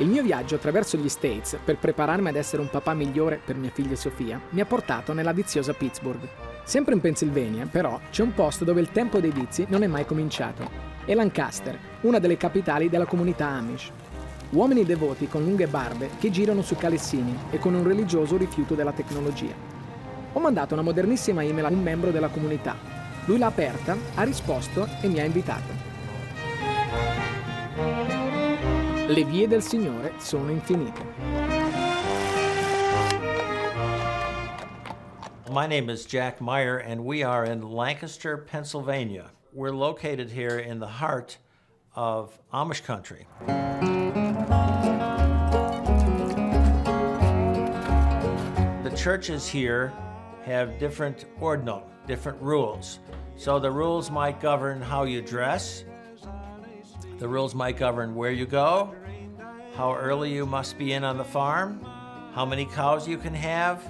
Il mio viaggio attraverso gli States per prepararmi ad essere un papà migliore per mia figlia Sofia mi ha portato nella viziosa Pittsburgh. Sempre in Pennsylvania, però, c'è un posto dove il tempo dei vizi non è mai cominciato. È Lancaster, una delle capitali della comunità Amish. Uomini devoti con lunghe barbe che girano su calessini e con un religioso rifiuto della tecnologia. Ho mandato una modernissima email a un membro della comunità. Lui l'ha aperta, ha risposto e mi ha invitato. Le vie del Signore sono infinite. My name is Jack Meyer, and we are in Lancaster, Pennsylvania. We're located here in the heart of Amish country. The churches here have different ordnung, different rules. So the rules might govern how you dress. The rules might govern where you go, how early you must be in on the farm, how many cows you can have,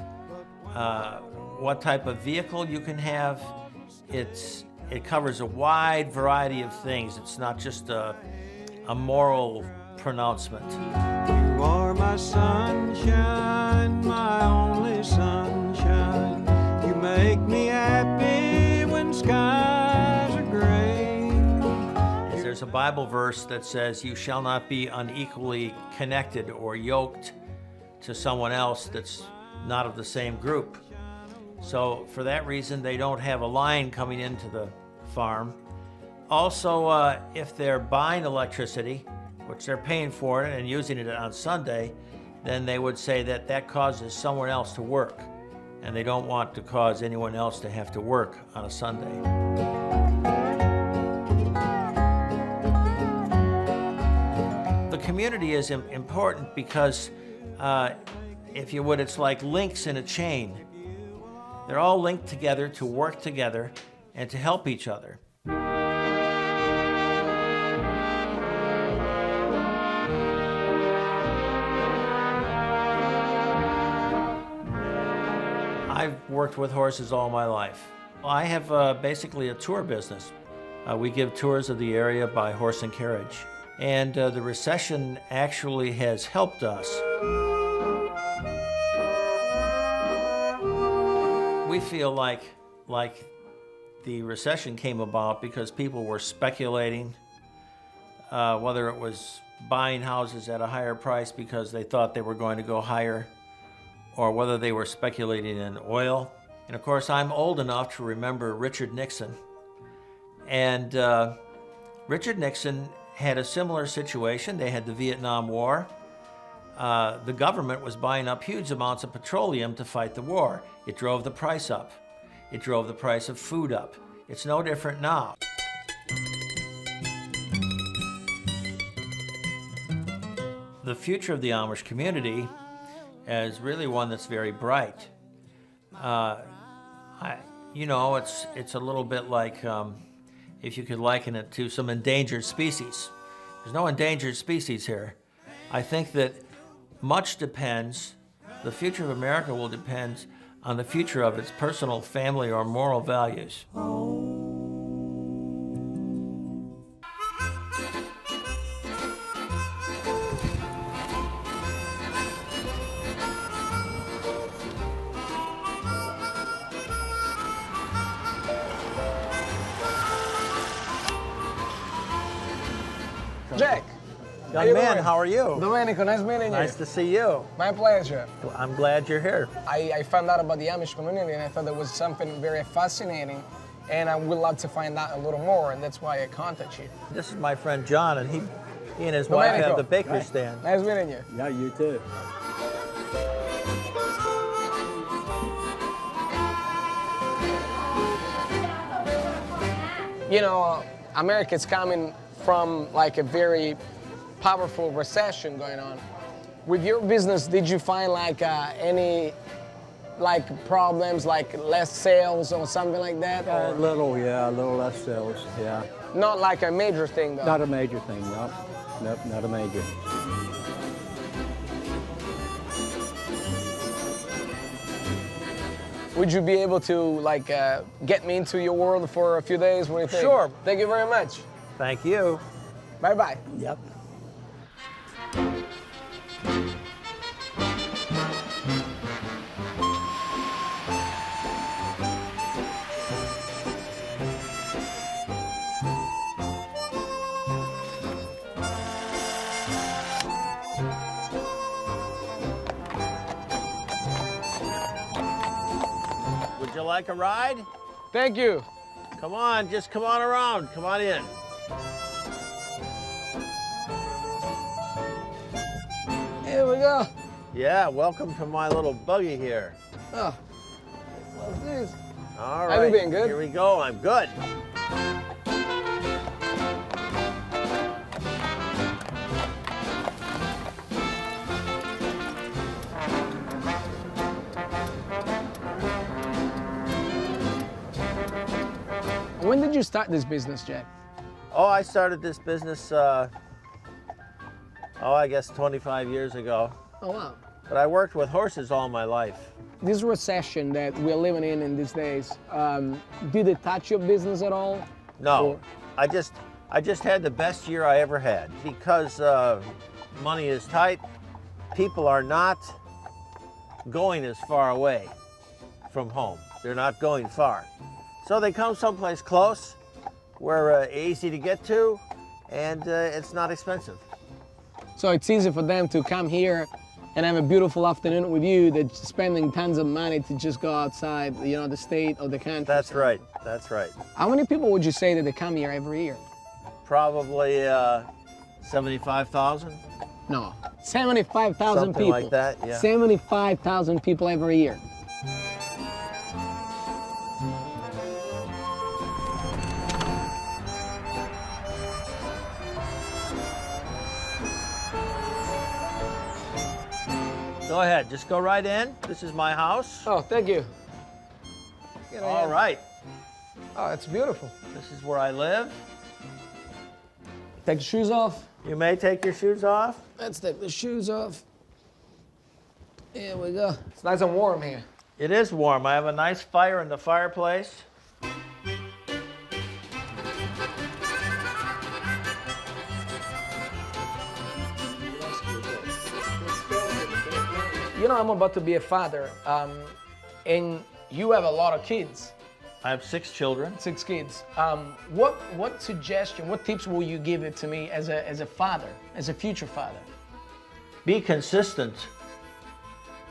what type of vehicle you can have. It covers a wide variety of things. It's not just a moral pronouncement. You are my sunshine, my only sunshine. You make me happy when skies are gray. There's a Bible verse that says, you shall not be unequally connected or yoked to someone else that's not of the same group. So for that reason, they don't have a line coming into the farm. Also, if they're buying electricity, which they're paying for it and using it on Sunday, then they would say that that causes someone else to work, and they don't want to cause anyone else to have to work on a Sunday. The community is important because, if you would, it's like links in a chain. They're all linked together to work together and to help each other. I've worked with horses all my life. I have basically a tour business. We give tours of the area by horse and carriage. And the recession actually has helped us. We feel like the recession came about because people were speculating, whether it was buying houses at a higher price because they thought they were going to go higher, or whether they were speculating in oil. And of course, I'm old enough to remember Richard Nixon. And Richard Nixon had a similar situation. They had the Vietnam War. The government was buying up huge amounts of petroleum to fight the war. It drove the price up. It drove the price of food up. It's no different now. The future of the Amish community is really one that's very bright. It's a little bit like, if you could liken it to some endangered species. There's no endangered species here. I think that much depends, the future of America will depend on the future of its personal, family, or moral values. Jack. Young man, how are you? Domenico, nice meeting you. Nice to see you. My pleasure. I'm glad you're here. I found out about the Amish community and I thought that was something very fascinating, and I would love to find out a little more, and that's why I contacted you. This is my friend John, and he and his wife have the bakery stand. Nice meeting you. Yeah, you too. You know, America's coming from like a very powerful recession going on. With your business, did you find like any problems, like less sales or something like that? A little less sales, yeah. Not like a major thing though? Not a major thing, nope, not a major. Would you be able to like get me into your world for a few days? What do you think? Sure. Thank you very much. Thank you. Bye-bye. Yep. Would you like a ride? Thank you. Come on, just come on around. Come on in. Here we go. Yeah, welcome to my little buggy here. Oh, what's this? All How right. you been, good? Here we go. I'm good. When did you start this business, Jack? Oh, I started this business, I guess 25 years ago. Oh, wow. But I worked with horses all my life. This recession that we're living in these days, did it touch your business at all? No, Or- I just had the best year I ever had because money is tight. People are not going as far away from home. They're not going far. So they come someplace close where easy to get to and it's not expensive. So it's easy for them to come here and have a beautiful afternoon with you than spending tons of money to just go outside, you know, the state or the country. That's right, that's right. How many people would you say that they come here every year? Probably 75,000. No, 75,000 Something people. like that, yeah. 75,000 people every year. Go ahead, just go right in. This is my house. Oh, thank you. Get All ahead. right, Oh, it's beautiful. this is where I live. Take the shoes off. You may take your shoes off. Let's take the shoes off. Here we go. It's nice and warm here. It is warm. I have a nice fire in the fireplace. You know, I'm about to be a father, and you have a lot of kids, I have 6 children. 6 kids. What suggestion, what tips will you give it to me as a father, as a future father? Be consistent.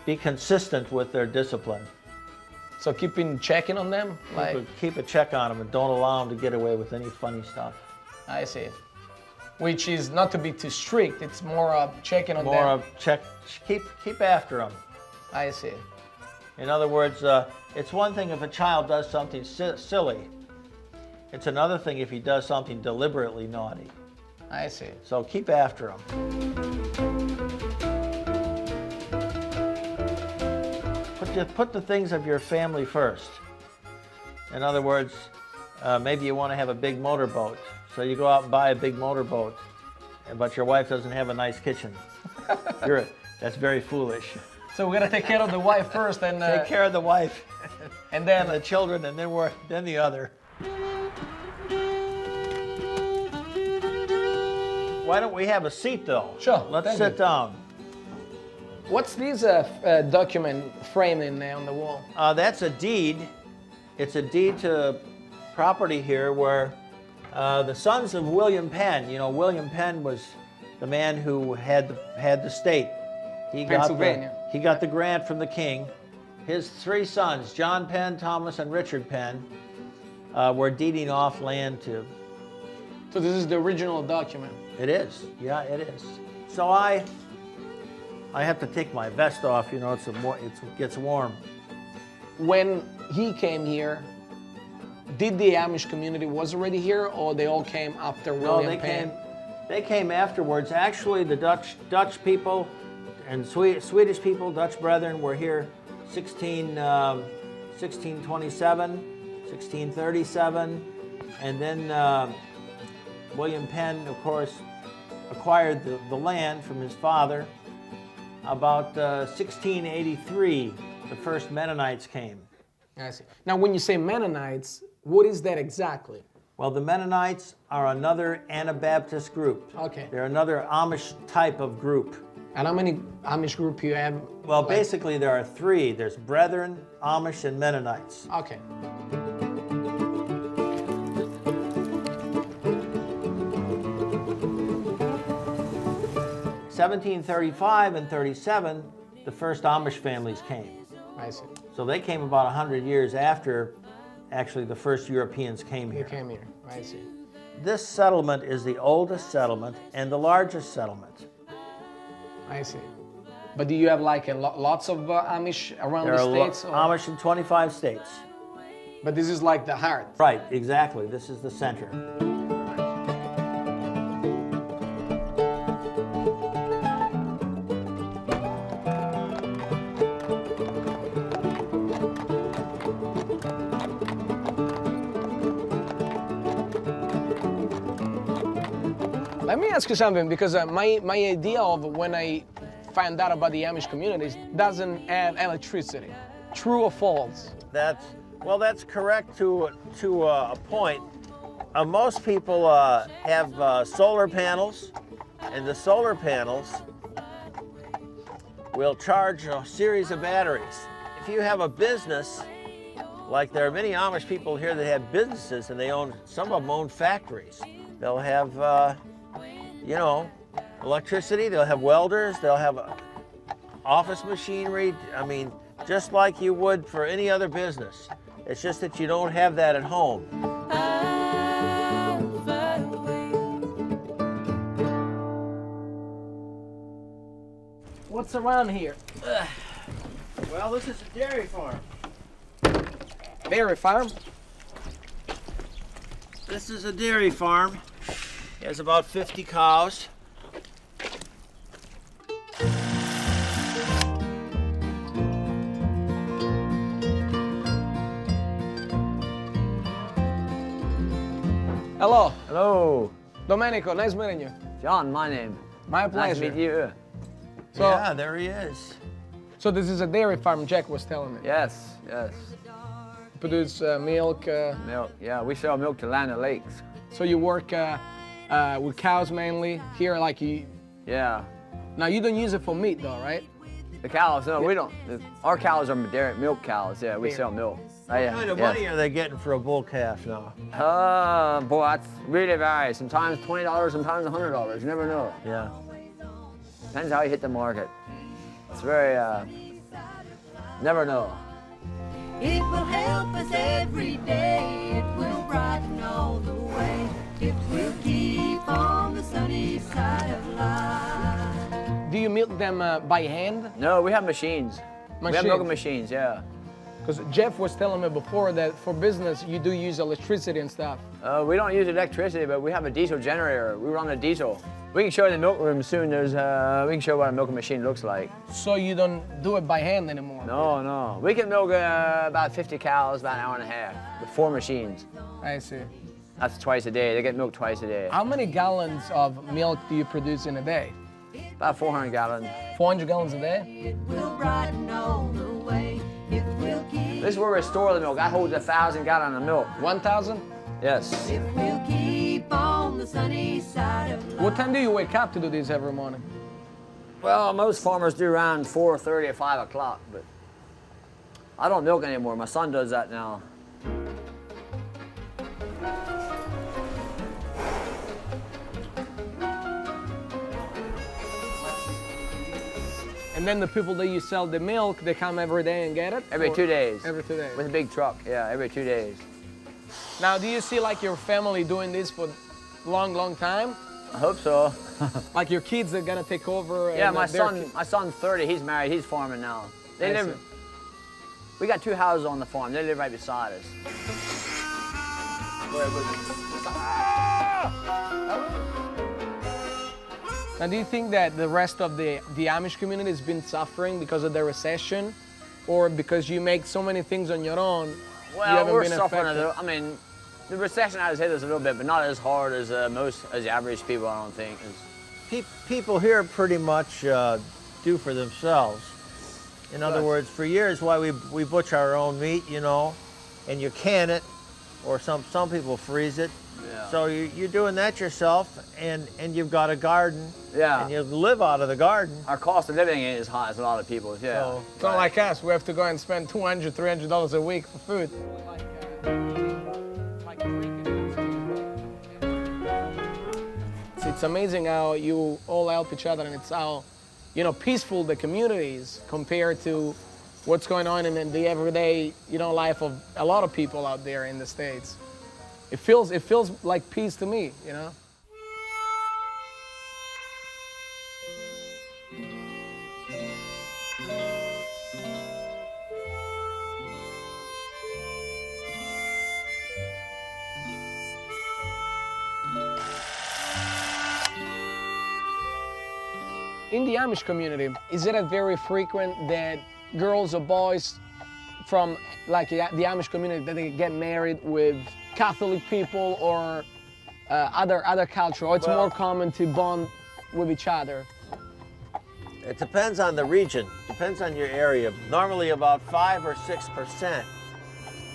Be consistent with their discipline. So keeping checking on them, like Keep a check on them and don't allow them to get away with any funny stuff. I see. Which is not to be too strict. It's more of checking on More them. of check. Keep after them. I see. In other words, it's one thing if a child does something silly. It's another thing if he does something deliberately naughty. I see. So keep after him. Put the things of your family first. In other words, maybe you want to have a big motorboat. So you go out and buy a big motorboat, but your wife doesn't have a nice kitchen. That's very foolish. So we're gonna take care of the wife first, and Take care of the wife and then and the children, and then the other. Why don't we have a seat, though? Sure, Let's thank sit you. down. What's this document framing there on the wall? That's a deed. It's a deed to property here where the sons of William Penn, you know, William Penn was the man who had the state. He Pennsylvania. He got the grant from the king. His 3 sons, John Penn, Thomas, and Richard Penn, were deeding off land to. So this is the original document. It is, yeah, it is. So I have to take my vest off, you know, it gets warm. When he came here, did the Amish community was already here, or they all came after William Penn? They came afterwards. Actually, the Dutch people and Swedish people, Dutch brethren, were here 1627, 1637, and then William Penn, of course, acquired the land from his father. About 1683, the first Mennonites came. I see. Now, when you say Mennonites, what is that exactly? Well, the Mennonites are another Anabaptist group. Okay. They're another Amish type of group. And how many Amish group you have? Well, Like- basically there are 3. There's Brethren, Amish, and Mennonites. Okay. 1735 and 37, the first Amish families came. I see. So they came about 100 years after actually the first Europeans came You here. came here. I see. This settlement is the oldest settlement and the largest settlement. I see. But do you have like lots of Amish around There the are states? Amish in 25 states. But this is like the heart. Right, exactly. This is the center. Let me ask you something, because my idea of when I find out about the Amish communities doesn't have electricity. True or false? That's correct to a point. Most people have solar panels, and the solar panels will charge a series of batteries. If you have a business, like there are many Amish people here that have businesses, and some of them own factories. They'll have, electricity. They'll have welders. They'll have office machinery. I mean, just like you would for any other business. It's just that you don't have that at home. What's around here? Well, this is a dairy farm. Dairy farm? This is a dairy farm. It has about 50 cows. Hello, Hello, Domenico, nice meeting you. John, my name. My Nice pleasure. to meet you. So, Yeah, there he is. so this is a dairy farm, Jack was telling me. Yes, yes. Produce milk. Milk. Yeah, we sell milk to Land Lakes. So you work with cows mainly here, like you. Yeah. Now you don't use it for meat though, right? The cows, no, we don't. Our cows are dairy milk cows. Yeah, we sell milk. What kind of money are they getting for a bull calf now? Boy, that's really varies. Sometimes $20, sometimes $100. You never know. Yeah. Depends how you hit the market. It's very, never know. It will help us every day. It will brighten all the way. It will keep on the sunny side of life. Do you milk them by hand? No, we have machines. We have Machines? milking machines, yeah. Because Jeff was telling me before that for business you do use electricity and stuff. We don't use electricity, but we have a diesel generator. We run a diesel. We can show you the milk room soon. We can show what a milking machine looks like. So you don't do it by hand anymore? No. We can milk about 50 cows about an hour and a half with 4 machines. I see. That's twice a day. They get milked twice a day. How many gallons of milk do you produce in a day? About 400 gallons. 400 gallons a day? It will brighten all the way. It will keep. This is where we store the milk. That holds 1,000 gallons of milk. 1,000? Yes. It will keep on the sunny side of life. What time do you wake up to do this every morning? Well, most farmers do around 4:30 or 5 o'clock, but I don't milk anymore. My son does that now. And then the people that you sell the milk, they come every day and get it? Every Or 2 days. Every 2 days. With a big truck, yeah, every 2 days. Now, do you see like your family doing this for long, long time? I hope so. Like your kids are gonna take over? Yeah, and my they're- son's 30. He's married. He's farming now. They I live. see. We got 2 houses on the farm. They live right beside us. Now, do you think that the rest of the Amish community has been suffering because of the recession, or because you make so many things on your own? you Well, haven't we're been suffering a affected? little. I mean, the recession has hit us a little bit, but not as hard as the average people. I don't think. People here pretty much do for themselves. In other Yes. words, for years, why we butcher our own meat, and you can it, or some people freeze it. Yeah. So you're doing that yourself, and you've got a garden, Yeah. and you live out of the garden. Our cost of living ain't as high as a lot of people's. Yeah. So- It's not like us. We have to go and spend $200, $300 a week for food. It's amazing how you all help each other, and it's how, peaceful the community is compared to what's going on in the everyday, life of a lot of people out there in the States. It feels like peace to me, In the Amish community, is it a very frequent that girls or boys from like the Amish community that they get married with Catholic people or other culture, or it's more common to bond with each other? It depends on the region, depends on your area. Normally about 5 or 6%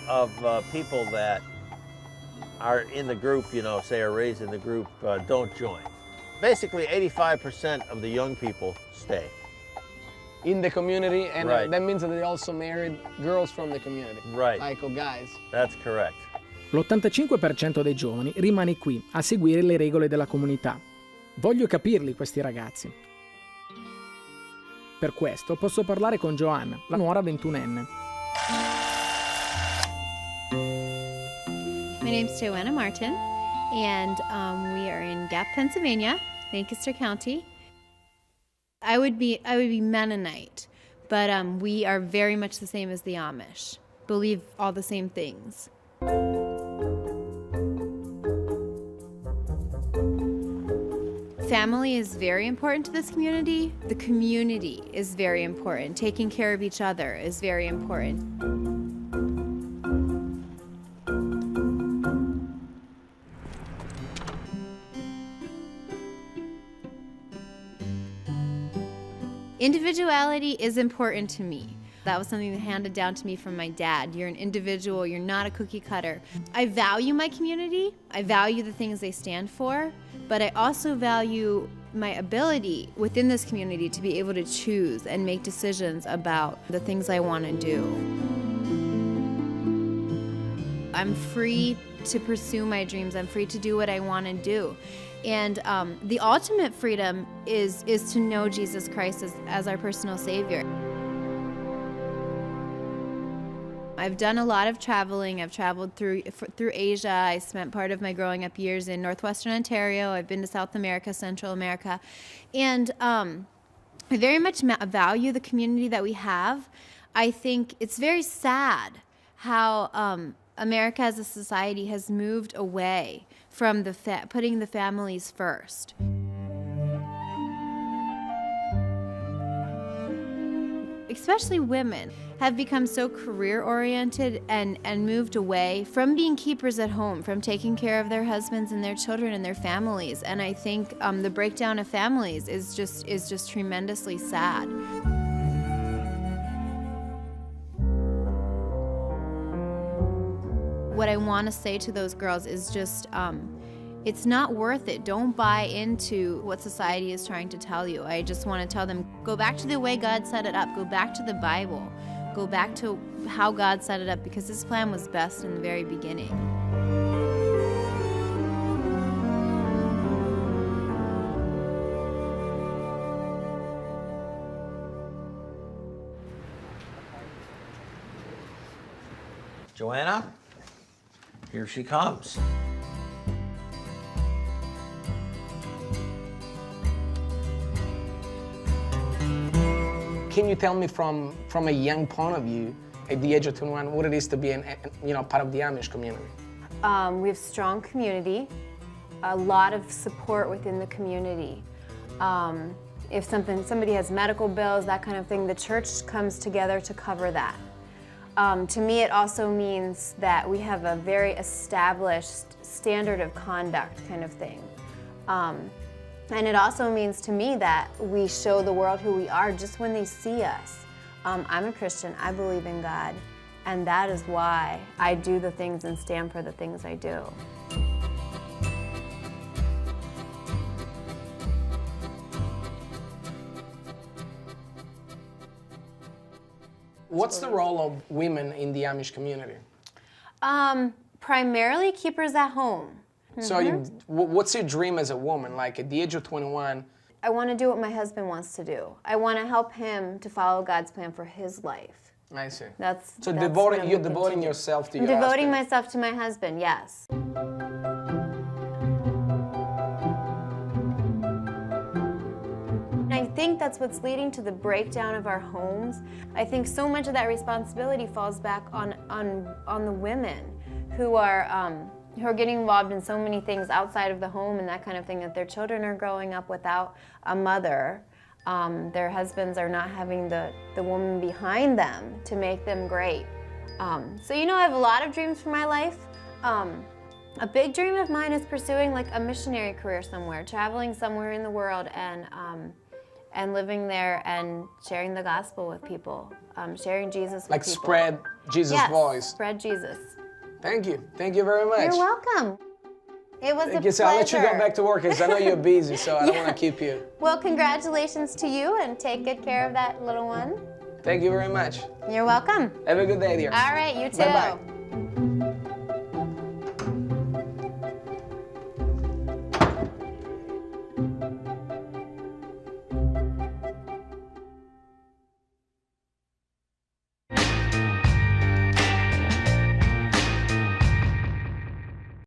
of people that are in the group, say are raised in the group, don't join. Basically 85% of the young people stay. In the community, and Right. that means that they also married girls from the community. Right. Like, or guys. That's correct. L'85% dei giovani rimane qui a seguire le regole della comunità. Voglio capirli questi ragazzi. Per questo posso parlare con Joanna, la nuora 21enne. My name's Joanna Martin, and we are in Gap, Pennsylvania, Lancaster County. I would be Mennonite, but we are very much the same as the Amish. Believe all the same things. Family is very important to this community. The community is very important. Taking care of each other is very important. Individuality is important to me. That was something that handed down to me from my dad. You're an individual, you're not a cookie cutter. I value my community, I value the things they stand for, but I also value my ability within this community to be able to choose and make decisions about the things I want to do. I'm free to pursue my dreams, I'm free to do what I want to do. And the ultimate freedom is to know Jesus Christ as our personal Savior. I've done a lot of traveling. I've traveled through Asia. I spent part of my growing up years in northwestern Ontario. I've been to South America, Central America. And I very much value the community that we have. I think it's very sad how America as a society has moved away from putting the families first. Especially women have become so career-oriented and moved away from being keepers at home, from taking care of their husbands and their children and their families. And I think the breakdown of families is just tremendously sad. What I want to say to those girls is just, it's not worth it. Don't buy into what society is trying to tell you. I just want to tell them, go back to the way God set it up. Go back to the Bible. Go back to how God set it up, because His plan was best in the very beginning. Joanna, here she comes. Can you tell me from a young point of view, at the age of 21, what it is to be part of the Amish community? We have strong community, a lot of support within the community. If somebody has medical bills, that kind of thing, the church comes together to cover that. To me, it also means that we have a very established standard of conduct kind of thing. And it also means to me that we show the world who we are just when they see us. I'm a Christian, I believe in God, and that is why I do the things and stand for the things I do. What's the role of women in the Amish community? Primarily keepers at home. So what's your dream as a woman? Like at the age of 21, I want to do what my husband wants to do. I want to help him to follow God's plan for his life. I see. That's So that's devoting, what I'm you're looking to devoting do. yourself to I'm your devoting husband. myself to my husband, yes. I think that's what's leading to the breakdown of our homes. I think so much of that responsibility falls back on the women who are getting involved in so many things outside of the home and that kind of thing, that their children are growing up without a mother. Their husbands are not having the woman behind them to make them great. So I have a lot of dreams for my life. A big dream of mine is pursuing like a missionary career somewhere, traveling somewhere in the world and living there and sharing the gospel with people, sharing Jesus with Like people. spread Jesus' Yes, voice. spread Jesus. Thank you. Thank you very much. You're welcome. It was a Thank you. So pleasure. I'll let you go back to work because I know you're busy, so I don't want to keep you. Well, congratulations to you, and take good care of that little one. Thank you very much. You're welcome. Have a good day, dear. All right, you too. Bye-bye.